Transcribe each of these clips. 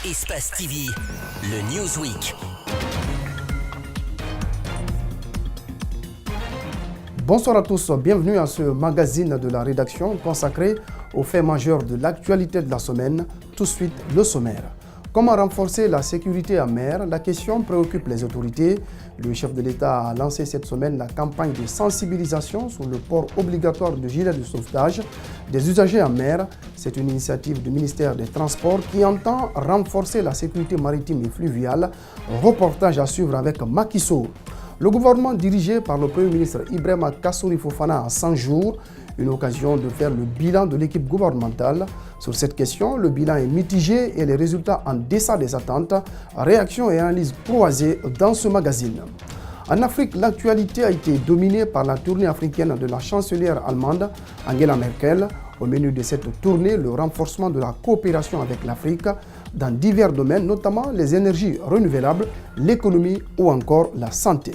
Espace TV, le Newsweek. Bonsoir à tous, bienvenue à ce magazine de la rédaction consacré aux faits majeurs de l'actualité de la semaine. Tout de suite, le sommaire. Comment renforcer la sécurité en mer? La question préoccupe les autorités. Le chef de l'État a lancé cette semaine la campagne de sensibilisation sur le port obligatoire de gilets de sauvetage des usagers en mer. C'est une initiative du ministère des Transports qui entend renforcer la sécurité maritime et fluviale. Reportage à suivre avec Macky Sall. Le gouvernement dirigé par le Premier ministre Ibrahima Kassory Fofana a 100 jours, une occasion de faire le bilan de l'équipe gouvernementale. Sur cette question, le bilan est mitigé et les résultats en deçà des attentes. Réactions et analyses croisées dans ce magazine. En Afrique, l'actualité a été dominée par la tournée africaine de la chancelière allemande Angela Merkel. Au menu de cette tournée, le renforcement de la coopération avec l'Afrique dans divers domaines, notamment les énergies renouvelables, l'économie ou encore la santé.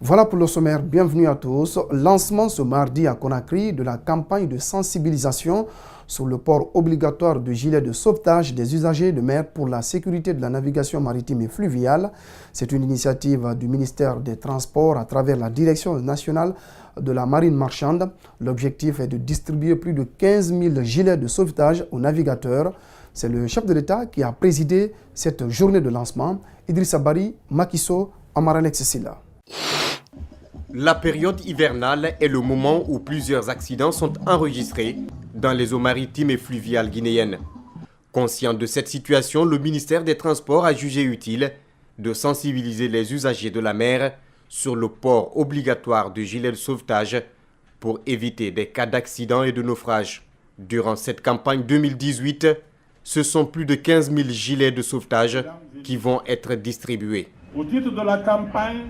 Voilà pour le sommaire, bienvenue à tous. Lancement ce mardi à Conakry de la campagne de sensibilisation sur le port obligatoire de gilets de sauvetage des usagers de mer pour la sécurité de la navigation maritime et fluviale. C'est une initiative du ministère des Transports à travers la Direction nationale de la marine marchande. L'objectif est de distribuer plus de 15 000 gilets de sauvetage aux navigateurs. C'est le chef de l'État qui a présidé cette journée de lancement. Idrissa Bari, Macky Sall, Amaranex Silla. La période hivernale est le moment où plusieurs accidents sont enregistrés dans les eaux maritimes et fluviales guinéennes. Conscient de cette situation, le ministère des Transports a jugé utile de sensibiliser les usagers de la mer sur le port obligatoire de gilets de sauvetage pour éviter des cas d'accidents et de naufrage. Durant cette campagne 2018, ce sont plus de 15 000 gilets de sauvetage qui vont être distribués. Au titre de la campagne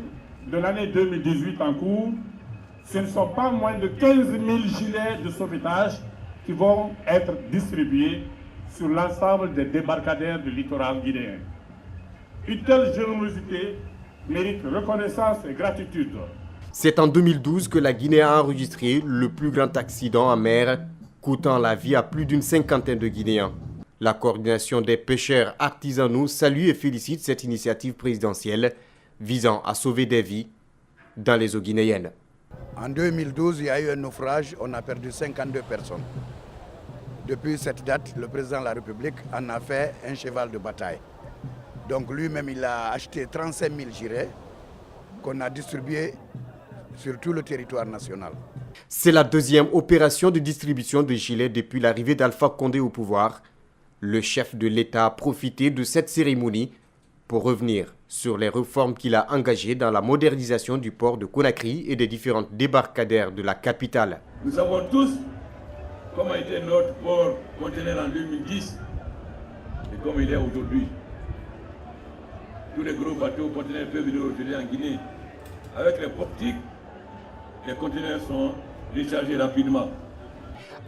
de l'année 2018 en cours, ce ne sont pas moins de 15 000 gilets de sauvetage qui vont être distribués sur l'ensemble des débarcadères du littoral guinéen. Une telle générosité mérite reconnaissance et gratitude. C'est en 2012 que la Guinée a enregistré le plus grand accident en mer, coûtant la vie à plus d'une cinquantaine de Guinéens. La coordination des pêcheurs artisanaux salue et félicite cette initiative présidentielle visant à sauver des vies dans les eaux guinéennes. En 2012, il y a eu un naufrage, on a perdu 52 personnes. Depuis cette date, le président de la République en a fait un cheval de bataille. Donc lui-même, il a acheté 35 000 gilets qu'on a distribués sur tout le territoire national. C'est la deuxième opération de distribution de gilets depuis l'arrivée d'Alpha Condé au pouvoir. Le chef de l'État a profité de cette cérémonie pour revenir sur les réformes qu'il a engagées dans la modernisation du port de Conakry et des différentes débarcadères de la capitale. Nous savons tous comment était notre port conteneur en 2010 et comme il est aujourd'hui. Tous les gros bateaux conteneurs peuvent venir aujourd'hui en Guinée. Avec les portiques, les conteneurs sont déchargés rapidement.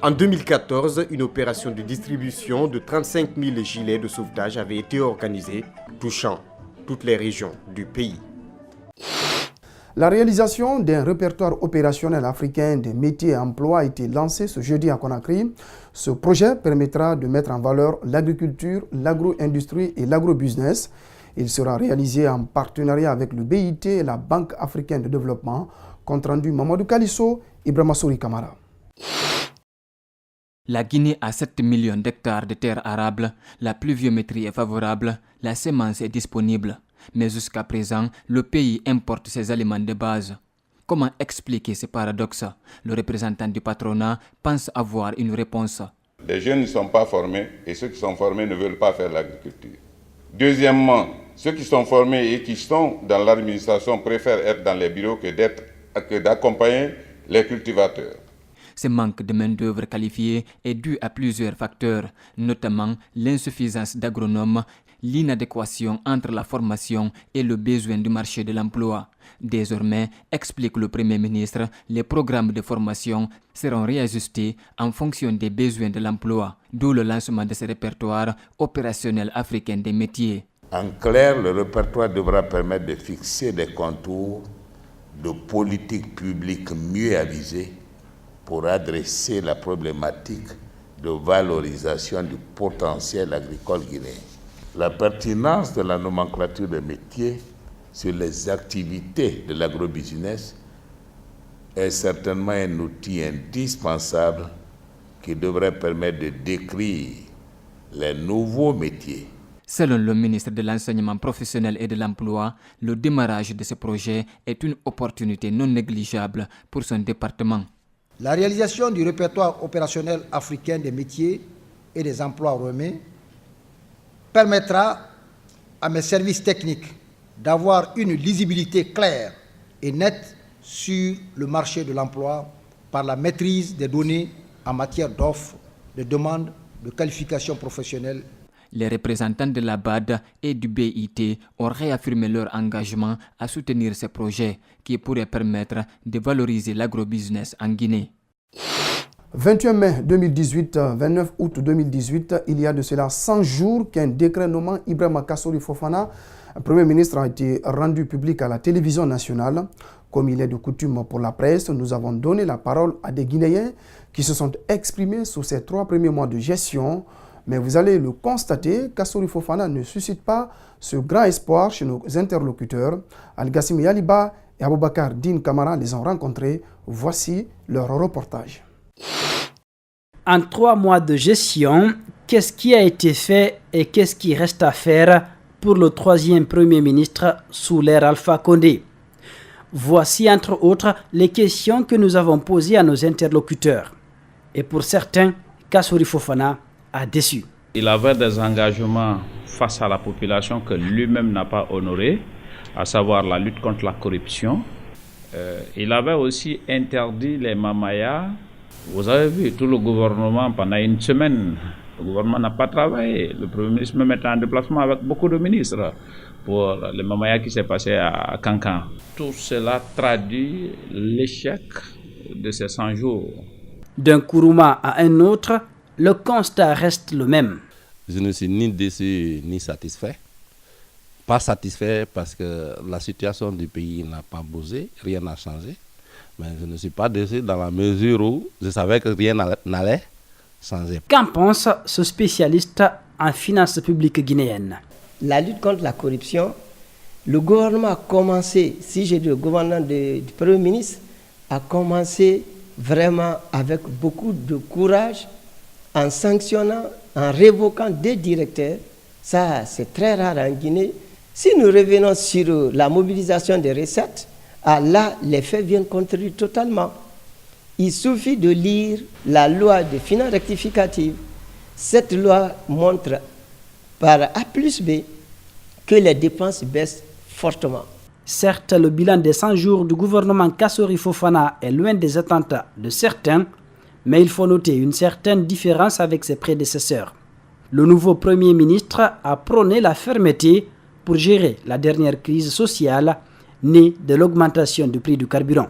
En 2014, une opération de distribution de 35 000 gilets de sauvetage avait été organisée, touchant toutes les régions du pays. La réalisation d'un répertoire opérationnel africain des métiers et emplois a été lancée ce jeudi à Conakry. Ce projet permettra de mettre en valeur l'agriculture, l'agro-industrie et l'agro-business. Il sera réalisé en partenariat avec le BIT et la Banque africaine de développement. Compte rendu Mamadou Kalisso, Ibrahima Souri Kamara. La Guinée a 7 millions d'hectares de terres arables, la pluviométrie est favorable, la semence est disponible. Mais jusqu'à présent, le pays importe ses aliments de base. Comment expliquer ce paradoxe? Le représentant du patronat pense avoir une réponse. Les jeunes ne sont pas formés et ceux qui sont formés ne veulent pas faire l'agriculture. Deuxièmement, ceux qui sont formés et qui sont dans l'administration préfèrent être dans les bureaux que d'accompagner les cultivateurs. Ce manque de main-d'œuvre qualifiée est dû à plusieurs facteurs, notamment l'insuffisance d'agronomes, l'inadéquation entre la formation et le besoin du marché de l'emploi. Désormais, explique le Premier ministre, les programmes de formation seront réajustés en fonction des besoins de l'emploi, d'où le lancement de ce répertoire opérationnel africain des métiers. En clair, le répertoire devra permettre de fixer des contours de politiques publiques mieux avisées pour adresser la problématique de valorisation du potentiel agricole guinéen. La pertinence de la nomenclature des métiers sur les activités de l'agrobusiness est certainement un outil indispensable qui devrait permettre de décrire les nouveaux métiers. Selon le ministre de l'Enseignement professionnel et de l'Emploi, le démarrage de ce projet est une opportunité non négligeable pour son département. La réalisation du répertoire opérationnel africain des métiers et des emplois romains permettra à mes services techniques d'avoir une lisibilité claire et nette sur le marché de l'emploi par la maîtrise des données en matière d'offres, de demandes, de qualifications professionnelles. Les représentants de la BAD et du BIT ont réaffirmé leur engagement à soutenir ce projet qui pourrait permettre de valoriser l'agrobusiness en Guinée. 21 mai 2018, 29 août 2018, il y a de cela 100 jours qu'un décret nommant Ibrahima Kassori Fofana, Premier ministre, a été rendu public à la télévision nationale. Comme il est de coutume pour la presse, nous avons donné la parole à des Guinéens qui se sont exprimés sur ces 3 premiers mois de gestion. Mais vous allez le constater, Kassori Fofana ne suscite pas ce grand espoir chez nos interlocuteurs. Al-Gassim Yaliba et Aboubakar Din Kamara les ont rencontrés. Voici leur reportage. En 3 mois de gestion, qu'est-ce qui a été fait et qu'est-ce qui reste à faire pour le 3e Premier ministre sous l'ère Alpha Condé? Voici entre autres les questions que nous avons posées à nos interlocuteurs. Et pour certains, Kassori Fofana a déçu. Il avait des engagements face à la population que lui-même n'a pas honorés, à savoir la lutte contre la corruption. Il avait aussi interdit les mamayas. Vous avez vu, tout le gouvernement, pendant une semaine, le gouvernement n'a pas travaillé. Le Premier ministre même était en déplacement avec beaucoup de ministres pour les mamayas qui s'est passé à Cancan. Tout cela traduit l'échec de ces 100 jours. D'un Kourouma à un autre, le constat reste le même. Je ne suis ni déçu ni satisfait. Pas satisfait parce que la situation du pays n'a pas bougé, rien n'a changé. Mais je ne suis pas déçu dans la mesure où je savais que rien n'allait changer. Qu'en pense ce spécialiste en finances publiques guinéennes? La lutte contre la corruption, le gouvernement a commencé, si j'ai dit le gouvernement du Premier ministre, a commencé vraiment avec beaucoup de courage, en sanctionnant, en révoquant des directeurs. Ça, c'est très rare en Guinée. Si nous revenons sur la mobilisation des recettes, là, les faits viennent contredire totalement. Il suffit de lire la loi de finances rectificatives. Cette loi montre par A plus B que les dépenses baissent fortement. Certes, le bilan des 100 jours du gouvernement Kassori Fofana est loin des attentes de certains, mais il faut noter une certaine différence avec ses prédécesseurs. Le nouveau Premier ministre a prôné la fermeté pour gérer la dernière crise sociale née de l'augmentation du prix du carburant.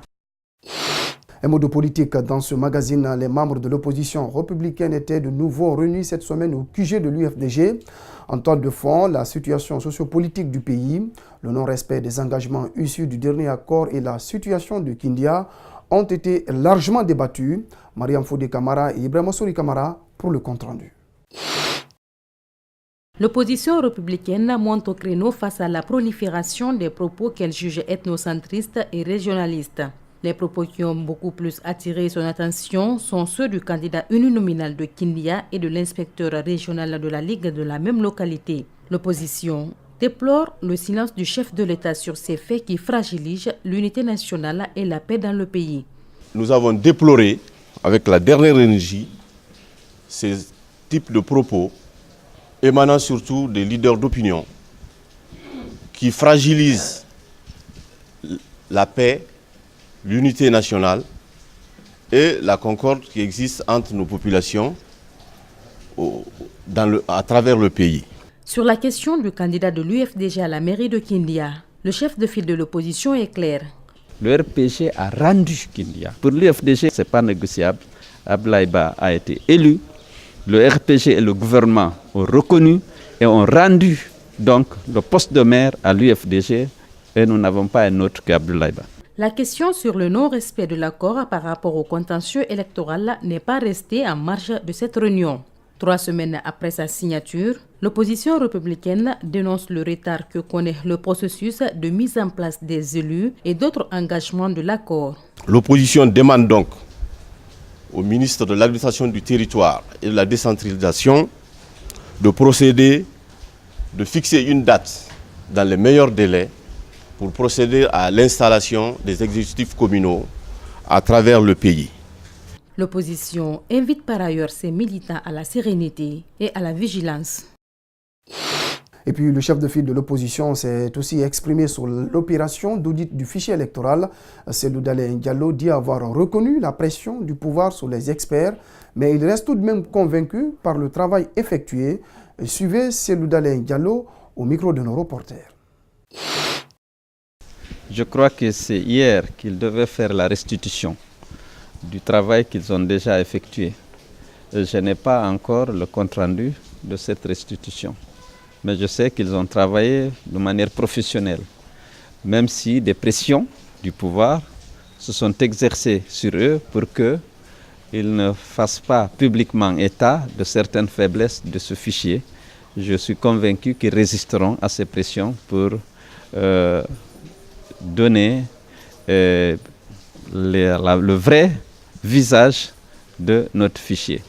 Un mot de politique dans ce magazine. Les membres de l'opposition républicaine étaient de nouveau réunis cette semaine au QG de l'UFDG. En toile de fond, la situation sociopolitique du pays, le non-respect des engagements issus du dernier accord et la situation de Kindia ont été largement débattus. Mariam Fodé Kamara et Ibrahima Souri Kamara pour le compte-rendu. L'opposition républicaine monte au créneau face à la prolifération des propos qu'elle juge ethnocentristes et régionalistes. Les propos qui ont beaucoup plus attiré son attention sont ceux du candidat uninominal de Kindia et de l'inspecteur régional de la Ligue de la même localité. L'opposition déplore le silence du chef de l'État sur ces faits qui fragilisent l'unité nationale et la paix dans le pays. Nous avons déploré, avec la dernière énergie, ces types de propos émanant surtout des leaders d'opinion qui fragilisent la paix, l'unité nationale et la concorde qui existe entre nos populations à travers le pays. Sur la question du candidat de l'UFDG à la mairie de Kindia, le chef de file de l'opposition est clair. Le RPG a rendu Kindia. Pour l'UFDG, ce n'est pas négociable. Abdoulaye Ba a été élu. Le RPG et le gouvernement ont reconnu et ont rendu donc le poste de maire à l'UFDG et nous n'avons pas un autre qu'Abdoulaye Ba. La question sur le non-respect de l'accord par rapport au contentieux électoral n'est pas restée en marge de cette réunion. 3 semaines après sa signature, l'opposition républicaine dénonce le retard que connaît le processus de mise en place des élus et d'autres engagements de l'accord. L'opposition demande donc au ministre de l'administration du territoire et de la décentralisation de procéder, de fixer une date dans les meilleurs délais pour procéder à l'installation des exécutifs communaux à travers le pays. L'opposition invite par ailleurs ses militants à la sérénité et à la vigilance. Et puis le chef de file de l'opposition s'est aussi exprimé sur l'opération d'audit du fichier électoral. Cellou Dalein Diallo dit avoir reconnu la pression du pouvoir sur les experts, mais il reste tout de même convaincu par le travail effectué. Suivez Cellou Dalein Diallo au micro de nos reporters. Je crois que c'est hier qu'ils devaient faire la restitution du travail qu'ils ont déjà effectué. Je n'ai pas encore le compte-rendu de cette restitution, mais je sais qu'ils ont travaillé de manière professionnelle, même si des pressions du pouvoir se sont exercées sur eux pour qu'ils ne fassent pas publiquement état de certaines faiblesses de ce fichier. Je suis convaincu qu'ils résisteront à ces pressions pour donner le vrai visage de notre fichier.